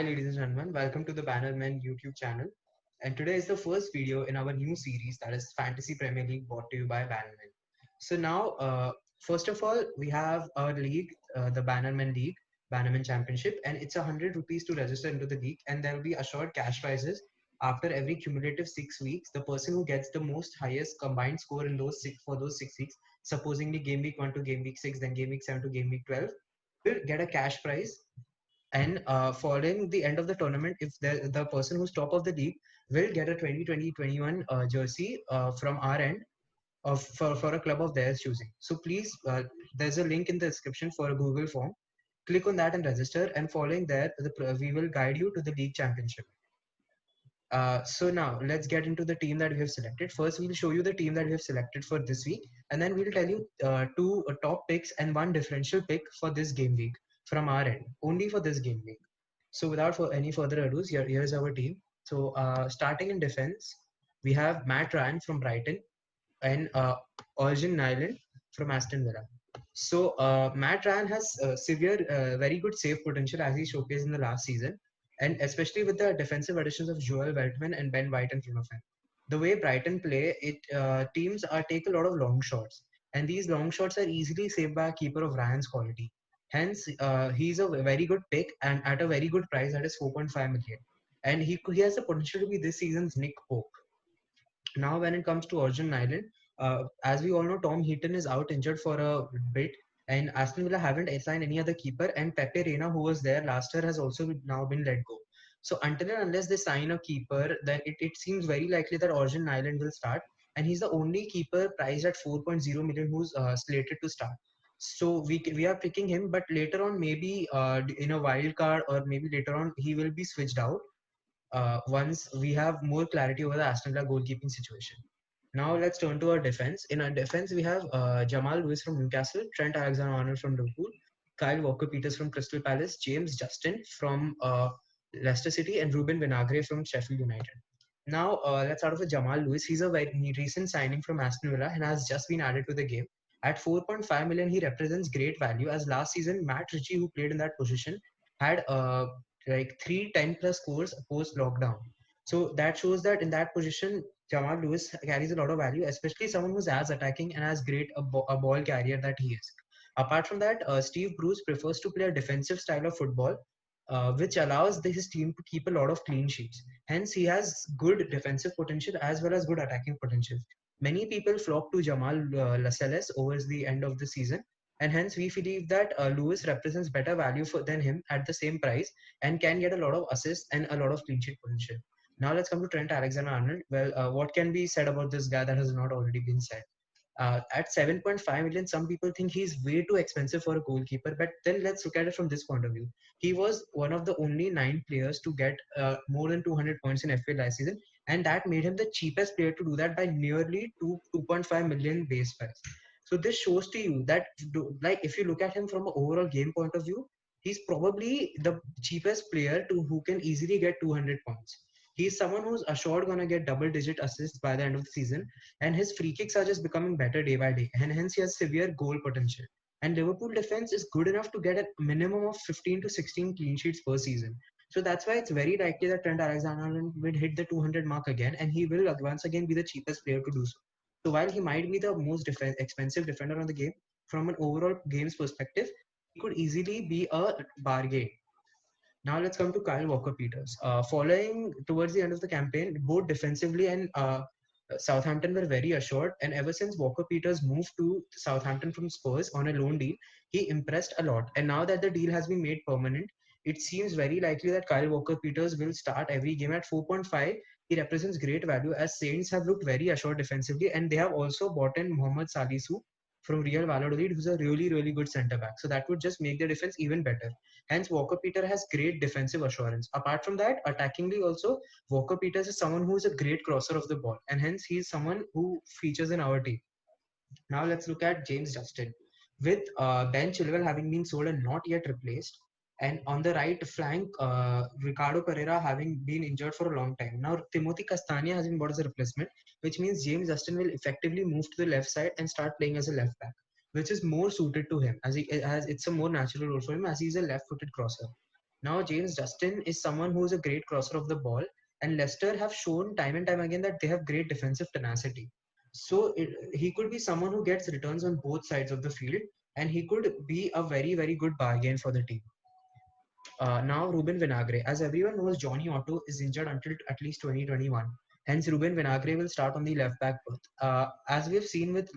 ladies and gentlemen, welcome to the Bannerman YouTube channel. And today is the first video in our new series that is Fantasy Premier League brought to you by Bannerman. So now, first of all, we have our league, the Bannerman League, Bannerman Championship, and it's ₹100 to register into the league, and there will be assured cash prizes after every cumulative 6 weeks. The person who gets the most highest combined score in those six for those 6 weeks, supposedly game week 1 to game week 6, then game week 7 to game week 12, will get a cash prize and following the end of the tournament, if the person who's top of the league will get a 2020-21 jersey from our end for a club of theirs choosing. So please, there's a link in the description for a Google form. Click on that and register. And following there, we will guide you to the league championship. So now let's get into the team that we have selected. First, we'll show you the team that we have selected for this week, and then we'll tell you two top picks and one differential pick for this game week from our end, only for this game week. So without any further ado, here's our team. So starting in defense, we have Matt Ryan from Brighton and Orjan Nyland from Aston Villa. So Matt Ryan has severe, very good save potential as he showcased in the last season, and especially with the defensive additions of Joel Veltman and Ben White in front of him. The way Brighton play, teams take a lot of long shots, and these long shots are easily saved by a keeper of Ryan's quality. Hence, he's a very good pick and at a very good price, that is 4.5 million. And he has the potential to be this season's Nick Pope. Now, when it comes to Orjan Nyland, as we all know, Tom Heaton is out injured for a bit, and Aston Villa haven't assigned any other keeper. And Pepe Reina, who was there last year, has also now been let go. So until and unless they sign a keeper, then it seems very likely that Orjan Nyland will start, and he's the only keeper priced at 4.0 million who's slated to start. So we are picking him, but later on maybe in a wild card or maybe later on he will be switched out once we have more clarity over the Aston Villa goalkeeping situation. Now let's turn to our defense. In our defense, we have Jamal Lewis from Newcastle, Trent Alexander-Arnold from Liverpool, Kyle Walker-Peters from Crystal Palace, James Justin from Leicester City, and Ruben Vinagre from Sheffield United. Now let's start off with Jamal Lewis. He's a very recent signing from Aston Villa and has just been added to the game. At 4.5 million, he represents great value as last season Matt Ritchie, who played in that position, had like 3 10+ scores post lockdown. So that shows that in that position, Jamal Lewis carries a lot of value, especially someone who's as attacking and as great a ball carrier that he is. Apart from that, Steve Bruce prefers to play a defensive style of football, which allows his team to keep a lot of clean sheets. Hence, he has good defensive potential as well as good attacking potential. Many people flock to Jamal Lascelles over the end of the season, and hence we believe that Lewis represents better value than him at the same price and can get a lot of assists and a lot of clean sheet potential. Now let's come to Trent Alexander-Arnold. Well, what can be said about this guy that has not already been said? At 7.5 million, some people think he's way too expensive for a goalkeeper. But then let's look at it from this point of view. He was one of the only 9 players to get more than 200 points in FPL last season, and that made him the cheapest player to do that by nearly 2.5 million base price. So this shows to you that, like, if you look at him from an overall game point of view, he's probably the cheapest player who can easily get 200 points. He's someone who's assured gonna get double-digit assists by the end of the season, and his free kicks are just becoming better day by day, and hence he has severe goal potential. And Liverpool defense is good enough to get a minimum of 15 to 16 clean sheets per season. So that's why it's very likely that Trent Alexander-Arnold will hit the 200 mark again, and he will once again be the cheapest player to do so. So while he might be the most expensive defender on the game, from an overall games perspective, he could easily be a bargain. Now let's come to Kyle Walker-Peters. Following towards the end of the campaign, both defensively and Southampton were very assured, and ever since Walker-Peters moved to Southampton from Spurs on a loan deal, he impressed a lot. And now that the deal has been made permanent, it seems very likely that Kyle Walker-Peters will start every game at 4.5. He represents great value as Saints have looked very assured defensively, and they have also bought in Mohamed Salisu from Real Valladolid, who's a really good centre back. So that would just make the defense even better. Hence, Walker Peters has great defensive assurance. Apart from that, attackingly also, Walker Peters is someone who is a great crosser of the ball, and hence he's someone who features in our team. Now let's look at James Justin. With Ben Chilwell having been sold and not yet replaced, and on the right flank, Ricardo Pereira having been injured for a long time. Now Timothy Castagna has been bought as a replacement, which means James Justin will effectively move to the left side and start playing as a left back, which is more suited to him as it's a more natural role for him as he's a left-footed crosser. Now, James Justin is someone who is a great crosser of the ball, and Leicester have shown time and time again that they have great defensive tenacity. So he could be someone who gets returns on both sides of the field, and he could be a very, very good bargain for the team. Now, Ruben Vinagre. As everyone knows, Johnny Otto is injured until at least 2021. Hence, Ruben Vinagre will start on the left back berth. As we've seen with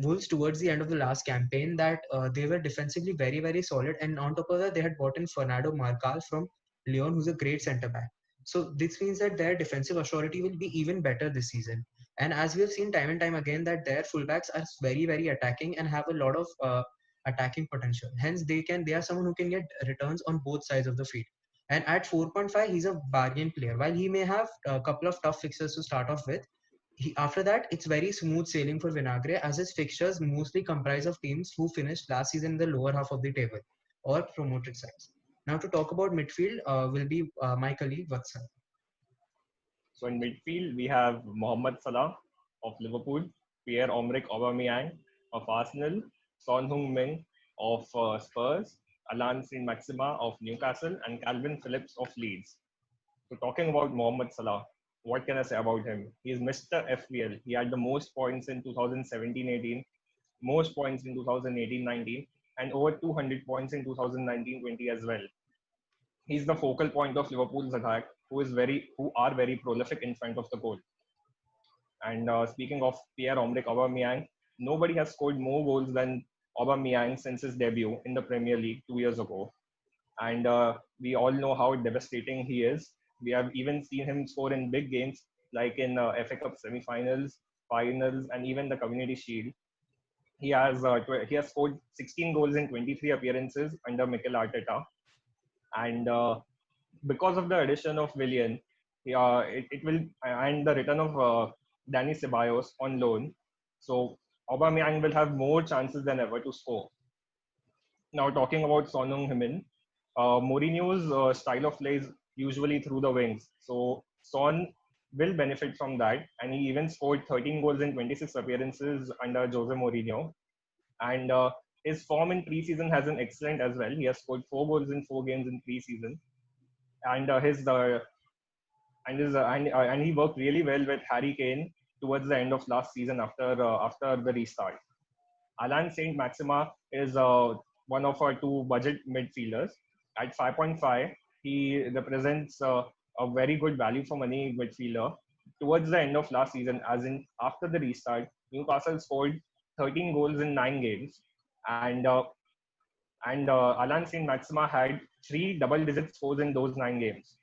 Wolves towards the end of the last campaign, that they were defensively very, very solid. And on top of that, they had bought in Fernando Marcal from Lyon, who's a great centre back. So this means that their defensive authority will be even better this season. And as we have seen time and time again, that their fullbacks are very, very attacking and have a lot of attacking potential. Hence, they are someone who can get returns on both sides of the field. And at 4.5, he's a bargain player. While he may have a couple of tough fixtures to start off with, after that it's very smooth sailing for Vinagre, as his fixtures mostly comprise of teams who finished last season in the lower half of the table or promoted sides. Now to talk about midfield will be my colleague Vatsan. So in midfield, we have Mohamed Salah of Liverpool, Pierre-Emerick Aubameyang of Arsenal, Son Heung-min of Spurs, Alan Saint-Maximin of Newcastle, and Calvin Phillips of Leeds. So talking about Mohamed Salah, what can I say about him? He is Mr. FPL. He had the most points in 2017-18, most points in 2018-19, and over 200 points in 2019-20 as well. He's the focal point of Liverpool's attack, who are very prolific in front of the goal. And speaking of Pierre-Emerick Aubameyang, nobody has scored more goals than Aubameyang since his debut in the Premier League 2 years ago. And we all know how devastating he is. We have even seen him score in big games like in FA Cup semi-finals, finals, and even the Community Shield. He has scored 16 goals in 23 appearances under Mikel Arteta, and because of the addition of Willian, it will and the return of Danny Ceballos on loan, so Aubameyang will have more chances than ever to score. Now talking about Son Heung-min, Mourinho's style of play is usually through the wings, so Son will benefit from that, and he even scored 13 goals in 26 appearances under Jose Mourinho, and his form in preseason has been excellent as well. He has scored 4 goals in 4 games in preseason, and and he worked really well with Harry Kane towards the end of last season after the restart. Alan Saint Maxima is one of our two budget midfielders. At 5.5, he represents a very good value for money midfielder. Towards the end of last season, as in after the restart, Newcastle scored 13 goals in 9 games, and Alan Saint Maxima had 3 double-digit scores in those 9 games.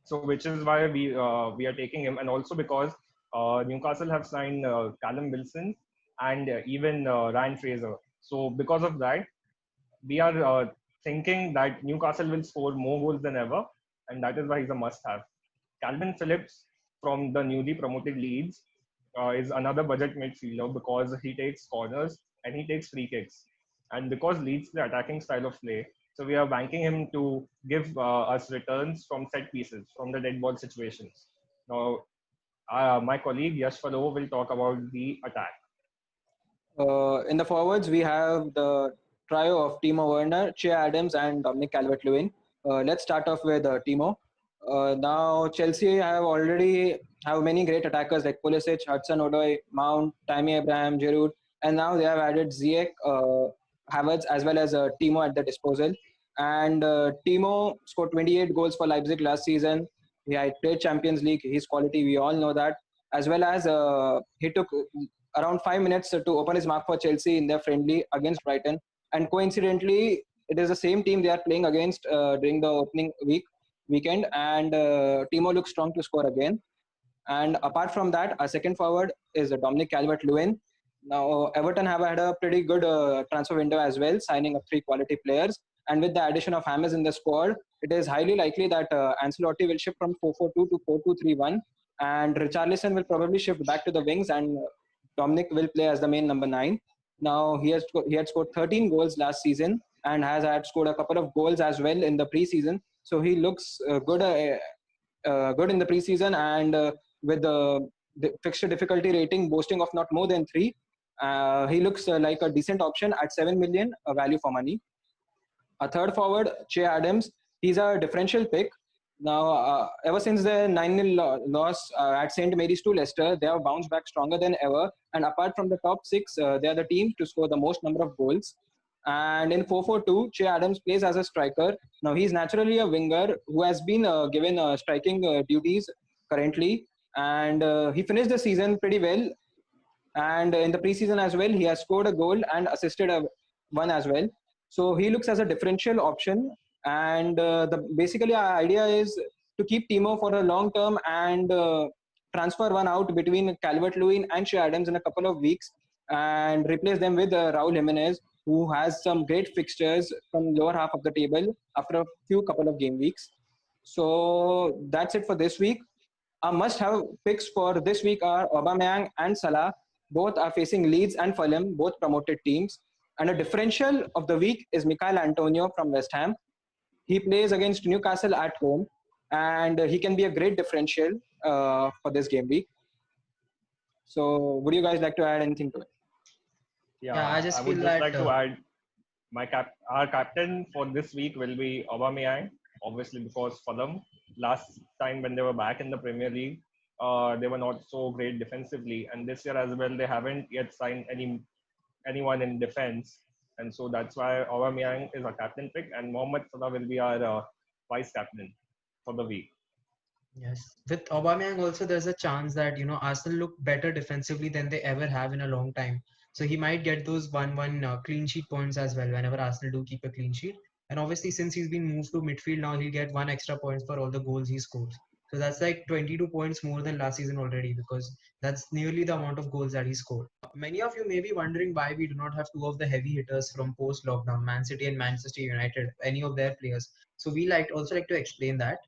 So which is why we are taking him, and also because Newcastle have signed Callum Wilson and even Ryan Fraser. So because of that, we are thinking that Newcastle will score more goals than ever, and that is why he's a must-have. Calvin Phillips from the newly promoted Leeds is another budget midfielder because he takes corners and he takes free kicks, and because Leeds play attacking style of play, so we are banking him to give us returns from set pieces, from the dead ball situations. Now, my colleague Yash Fallo will talk about the attack. In the forwards, we have the trio of Timo Werner, Che Adams, and Dominic Calvert-Lewin. Let's start off with Timo. Now, Chelsea have many great attackers like Pulisic, Hudson-Odoi, Mount, Tammy Abraham, Giroud, and now they have added Ziyech, Havertz, as well as Timo at the disposal. And Timo scored 28 goals for Leipzig last season. He had played Champions League. His quality, we all know that. As well as he took around 5 minutes to open his mark for Chelsea in their friendly against Brighton. And coincidentally, it is the same team they are playing against during the opening weekend. And Timo looks strong to score again. And apart from that, our second forward is Dominic Calvert-Lewin. Now, Everton have had a pretty good transfer window as well, signing up 3 quality players. And with the addition of James in the squad, it is highly likely that Ancelotti will shift from 4-4-2 to 4-2-3-1. And Richarlison will probably shift back to the wings, and Dominic will play as the main number 9. Now, he had scored 13 goals last season and has had scored a couple of goals as well in the preseason. So he looks good in the preseason, and with the fixture difficulty rating boasting of not more than 3, he looks like a decent option at 7 million value for money. A third forward, Che Adams, he's a differential pick. Now, ever since the 9-0 loss at St. Mary's to Leicester, they have bounced back stronger than ever. And apart from the top six, they are the team to score the most number of goals. And in 4-4-2, Che Adams plays as a striker. Now, he's naturally a winger who has been given striking duties currently. And he finished the season pretty well. And in the preseason as well, he has scored a goal and assisted one as well. So he looks as a differential option. And basically our idea is to keep Timo for a long term and transfer one out between Calvert-Lewin and Shea Adams in a couple of weeks and replace them with Raul Jimenez, who has some great fixtures from lower half of the table after a few couple of game weeks. So that's it for this week. Our must-have picks for this week are Aubameyang and Salah. Both are facing Leeds and Fulham, both promoted teams. And a differential of the week is Michail Antonio from West Ham. He plays against Newcastle at home, and he can be a great differential for this game week. So, would you guys like to add anything to it? Yeah, I just would feel just that, like to add our captain for this week will be Aubameyang, obviously because Fulham last time when they were back in the Premier League, they were not so great defensively, and this year as well they haven't yet signed anyone in defense, and so that's why Aubameyang is our captain pick, and Mohamed Salah will be our vice captain for the week. Yes, with Aubameyang also, there's a chance that Arsenal look better defensively than they ever have in a long time. So he might get those 1-1 clean sheet points as well whenever Arsenal do keep a clean sheet. And obviously, since he's been moved to midfield now, he'll get 1 extra points for all the goals he scores. So that's like 22 points more than last season already, because that's nearly the amount of goals that he scored. Many of you may be wondering why we do not have two of the heavy hitters from post-lockdown, Man City and Manchester United, any of their players. So we also like to explain that.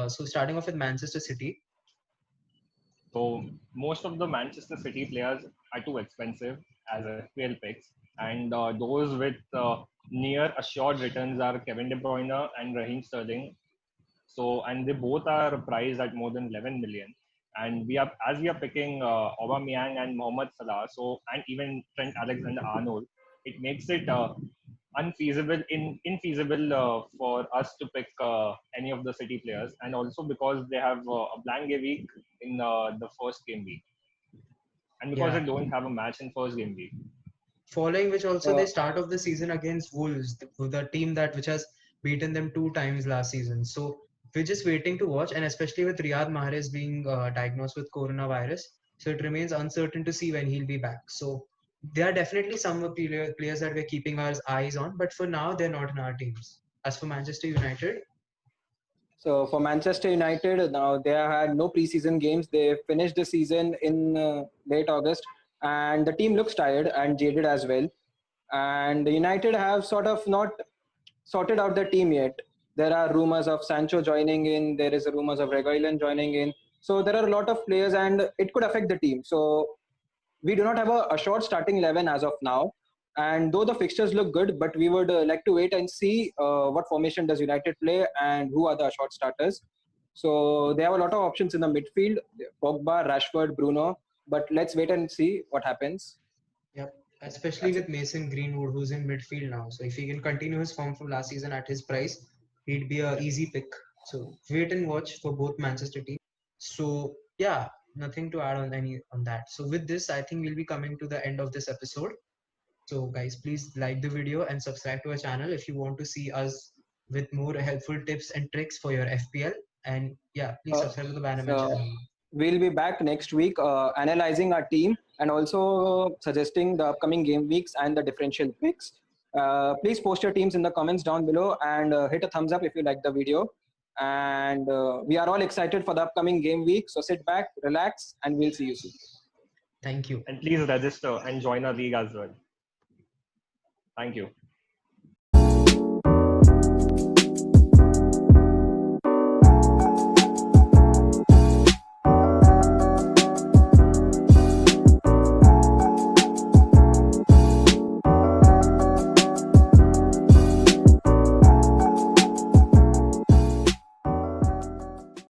So starting off with Manchester City. So most of the Manchester City players are too expensive as FPL picks, and those with near assured returns are Kevin De Bruyne and Raheem Sterling. So and they both are priced at more than 11 million. And we are picking Aubameyang and Mohamed Salah, so and even Trent Alexander-Arnold, it makes it infeasible for us to pick any of the City players, and also because they have a blank game week in the first game week, and because they don't have a match in first game week. Following which also they start off the season against Wolves, the team which has beaten them 2 times last season. So we're just waiting to watch, and especially with Riyad Mahrez being diagnosed with coronavirus, so it remains uncertain to see when he'll be back. So there are definitely some players that we're keeping our eyes on, but for now they're not in our teams. As for Manchester United. So for Manchester United, now they had no preseason games. They finished the season in late August, and the team looks tired and jaded as well. And the United have sort of not sorted out the team yet. There are rumors of Sancho joining in. There is rumors of Reguilon joining in. So there are a lot of players, and it could affect the team. So we do not have a short starting 11 as of now. And though the fixtures look good, but we would like to wait and see what formation does United play and who are the short starters. So they have a lot of options in the midfield: Pogba, Rashford, Bruno. But let's wait and see what happens. Yep, especially with Mason Greenwood, who's in midfield now. So if he can continue his form from last season at his price, he'd be an easy pick. So wait and watch for both Manchester teams. So yeah, nothing to add on that. So with this, I think we'll be coming to the end of this episode. So guys, please like the video and subscribe to our channel if you want to see us with more helpful tips and tricks for your FPL. And yeah, please subscribe to the Bannerman channel. We'll be back next week analyzing our team and also suggesting the upcoming game weeks and the differential picks. Please post your teams in the comments down below and hit a thumbs up if you like the video. And we are all excited for the upcoming game week. So sit back, relax, and we'll see you soon. Thank you. And please register and join our league as well. Thank you.